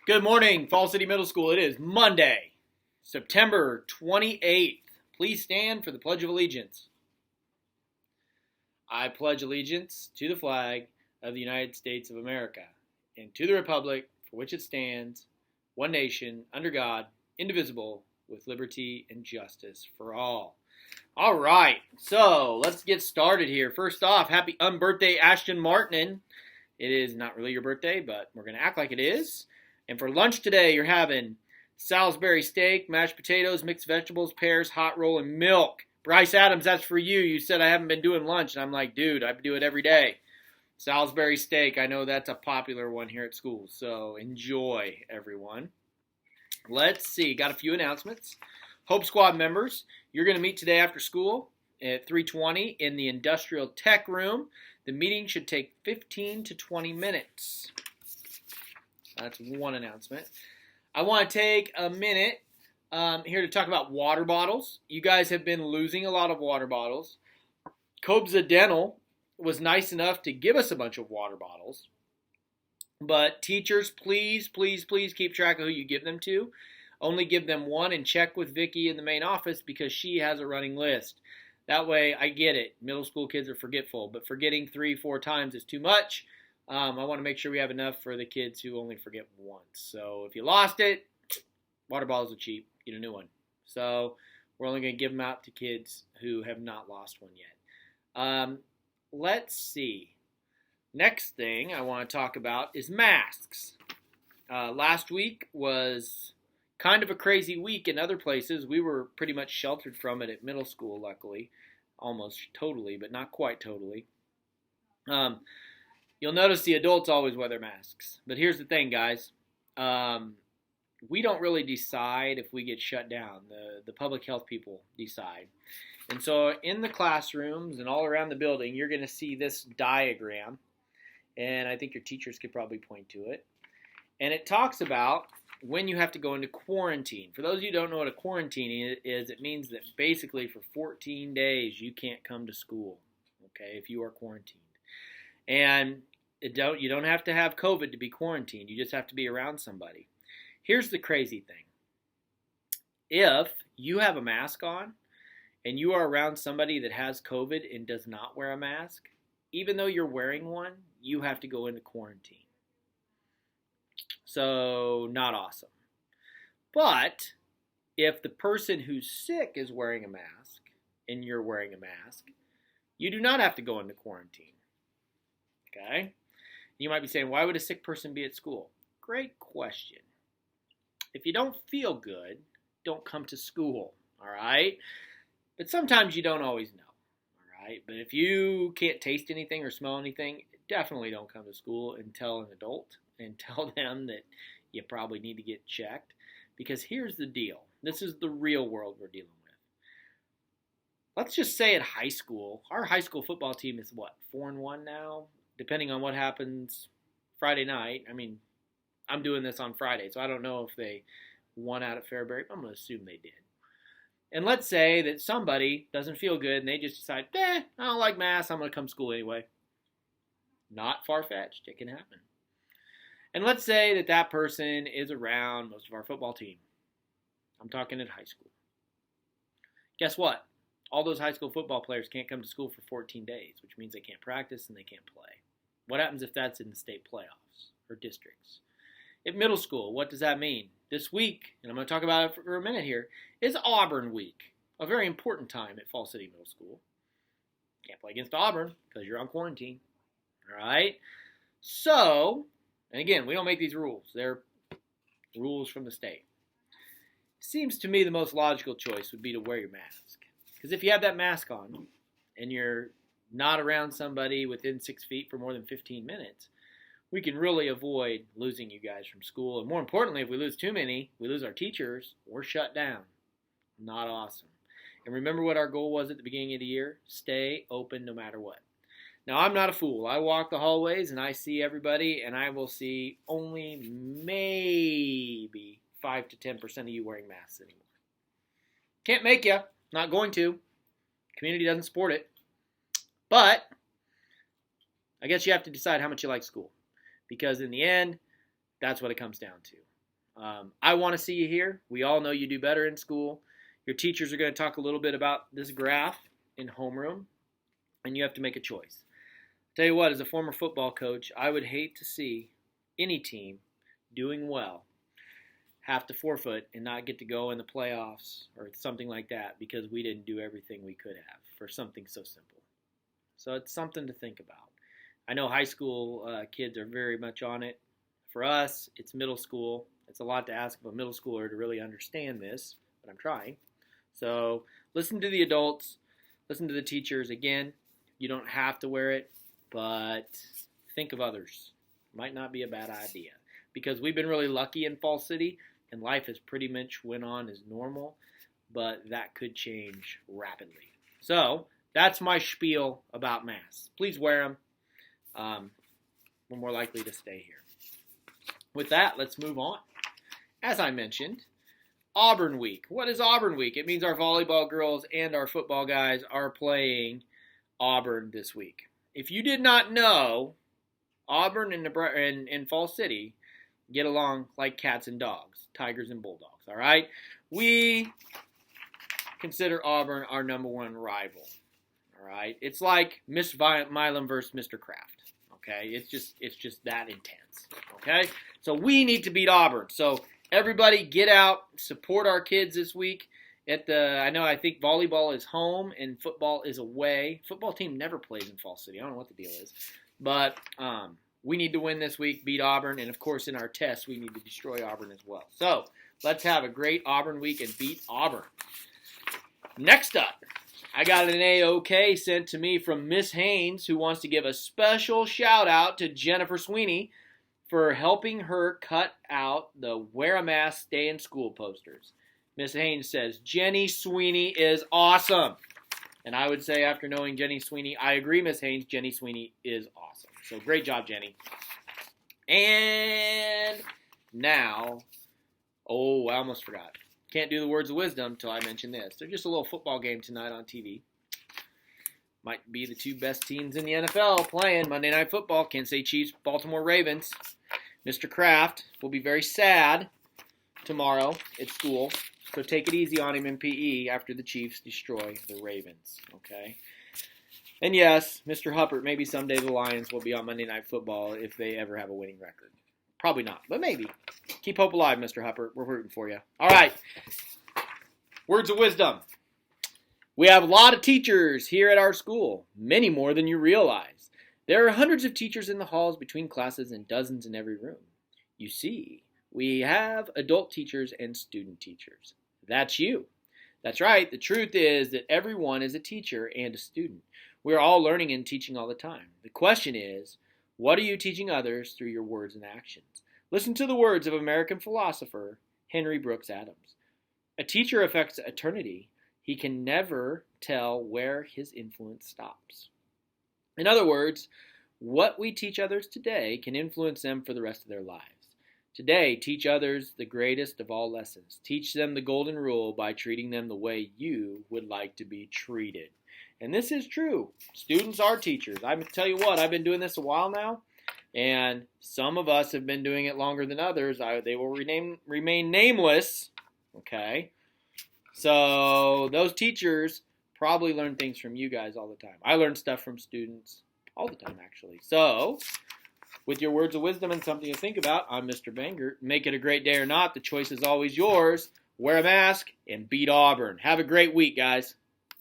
Good morning, Fall City Middle School. It is Monday, September 28th. Please stand for the Pledge of Allegiance. I pledge allegiance to the flag of the United States of America and to the republic for which it stands, one nation, under God, indivisible, with liberty and justice for all. All right, so let's get started here. First off, happy unbirthday, Ashton Martin. It is not really your birthday, but we're going to act like it is. And for lunch today, you're having Salisbury steak, mashed potatoes, mixed vegetables, pears, hot roll, and milk. Bryce Adams, that's for you. You said I haven't been doing lunch, and I'm like, dude, I do it every day. Salisbury steak, I know that's a popular one here at school, so enjoy, everyone. Let's see, got a few announcements. Hope Squad members, you're going to meet today after school at 3:20 in the Industrial Tech Room. The meeting should take 15 to 20 minutes. That's one announcement. I want to take a minute here to talk about water bottles. You guys have been losing a lot of water bottles. Kobza Dental was nice enough to give us a bunch of water bottles. But teachers, please, please, please keep track of who you give them to. Only give them one and check with Vicki in the main office because she has a running list. That way, I get it. Middle school kids are forgetful, but forgetting 3-4 times is too much. I want to make sure we have enough for the kids who only forget once. So if you lost it, water bottles are cheap. Get a new one. So we're only going to give them out to kids who have not lost one yet. Let's see. Next thing I want to talk about is masks. Last week was kind of a crazy week in other places. We were pretty much sheltered from it at middle school, luckily. Almost totally, but not quite totally. You'll notice the adults always wear their masks. But here's the thing, guys. We don't really decide if we get shut down. The public health people decide. And so in the classrooms and all around the building, you're going to see this diagram. And I think your teachers could probably point to it. And it talks about when you have to go into quarantine. For those of you who don't know what a quarantine is, it means that basically for 14 days you can't come to school, okay, if you are quarantined. And you don't have to have COVID to be quarantined. You just have to be around somebody. Here's the crazy thing. If you have a mask on and you are around somebody that has COVID and does not wear a mask, even though you're wearing one, you have to go into quarantine. So, not awesome. But if the person who's sick is wearing a mask and you're wearing a mask, you do not have to go into quarantine. Okay? You might be saying, why would a sick person be at school? Great question. If you don't feel good, don't come to school, all right? But sometimes you don't always know, all right? But if you can't taste anything or smell anything, definitely don't come to school and tell an adult and tell them that you probably need to get checked. Because here's the deal. This is the real world we're dealing with. Let's just say at high school, our high school football team is what, 4-1 now? Depending on what happens Friday night. I mean, I'm doing this on Friday, so I don't know if they won out at Fairbury. I'm going to assume they did. And let's say that somebody doesn't feel good and they just decide, I don't like masks, I'm going to come to school anyway. Not far-fetched. It can happen. And let's say that that person is around most of our football team. I'm talking at high school. Guess what? All those high school football players can't come to school for 14 days, which means they can't practice and they can't play. What happens if that's in the state playoffs or districts? At middle school, what does that mean? This week, and I'm going to talk about it for a minute here, is Auburn week, a very important time at Fall City Middle School. Can't play against Auburn because you're on quarantine. All right? So, and again, we don't make these rules. They're rules from the state. Seems to me the most logical choice would be to wear your mask. Because if you have that mask on and you're not around somebody within 6 feet for more than 15 minutes, we can really avoid losing you guys from school. And more importantly, if we lose too many, we lose our teachers, we're shut down. Not awesome. And remember what our goal was at the beginning of the year? Stay open no matter what. Now, I'm not a fool. I walk the hallways and I see everybody, and I will see only maybe 5 to 10% of you wearing masks anymore. Can't make you. Not going to. Community doesn't support it. But I guess you have to decide how much you like school. Because in the end, that's what it comes down to. I want to see you here. We all know you do better in school. Your teachers are going to talk a little bit about this graph in homeroom, and you have to make a choice. Tell you what, as a former football coach, I would hate to see any team doing well have to forfeit and not get to go in the playoffs or something like that because we didn't do everything we could have for something so simple. So it's something to think about. I know high school kids are very much on it. For us, it's middle school. It's a lot to ask of a middle schooler to really understand this, but I'm trying. So listen to the adults, listen to the teachers. Again, you don't have to wear it, but think of others. Might not be a bad idea because we've been really lucky in Fall City and life has pretty much went on as normal, but that could change rapidly. So that's my spiel about masks. Please wear them. We're more likely to stay here. With that, let's move on. As I mentioned, Auburn Week. What is Auburn Week? It means our volleyball girls and our football guys are playing Auburn this week. If you did not know, Auburn and Fall City get along like cats and dogs, tigers and bulldogs, all right? We consider Auburn our number one rival, all right? It's like Miss Milam versus Mr. Kraft. Okay, it's just that intense. Okay, so we need to beat Auburn. So everybody, get out, support our kids this week. I think volleyball is home and football is away. Football team never plays in Fall City. I don't know what the deal is, but we need to win this week, beat Auburn, and of course in our test we need to destroy Auburn as well. So let's have a great Auburn week and beat Auburn. Next up, I got an A-OK sent to me from Miss Haynes, who wants to give a special shout out to Jennifer Sweeney for helping her cut out the wear a mask, stay in school posters. Miss Haynes says, Jenny Sweeney is awesome. And I would say after knowing Jenny Sweeney, I agree, Miss Haynes, Jenny Sweeney is awesome. So great job, Jenny. And now, I almost forgot. Can't do the words of wisdom until I mention this. There's just a little football game tonight on TV. Might be the two best teams in the NFL playing Monday Night Football. Kansas City Chiefs, Baltimore Ravens. Mr. Kraft will be very sad tomorrow at school. So take it easy on him in PE after the Chiefs destroy the Ravens. Okay? And yes, Mr. Huppert, maybe someday the Lions will be on Monday Night Football if they ever have a winning record. Probably not, but maybe. Keep hope alive, Mr. Huppert. We're rooting for you. All right. Words of wisdom. We have a lot of teachers here at our school, many more than you realize. There are hundreds of teachers in the halls between classes and dozens in every room. You see, we have adult teachers and student teachers. That's you. That's right. The truth is that everyone is a teacher and a student. We're all learning and teaching all the time. The question is, what are you teaching others through your words and actions? Listen to the words of American philosopher Henry Brooks Adams. A teacher affects eternity. He can never tell where his influence stops. In other words, what we teach others today can influence them for the rest of their lives. Today, teach others the greatest of all lessons. Teach them the golden rule by treating them the way you would like to be treated. And this is true. Students are teachers. I tell you what, I've been doing this a while now, and some of us have been doing it longer than others. They will remain nameless, okay? So those teachers probably learn things from you guys all the time. I learn stuff from students all the time, actually. So with your words of wisdom and something to think about, I'm Mr. Banger. Make it a great day or not. The choice is always yours. Wear a mask and beat Auburn. Have a great week, guys.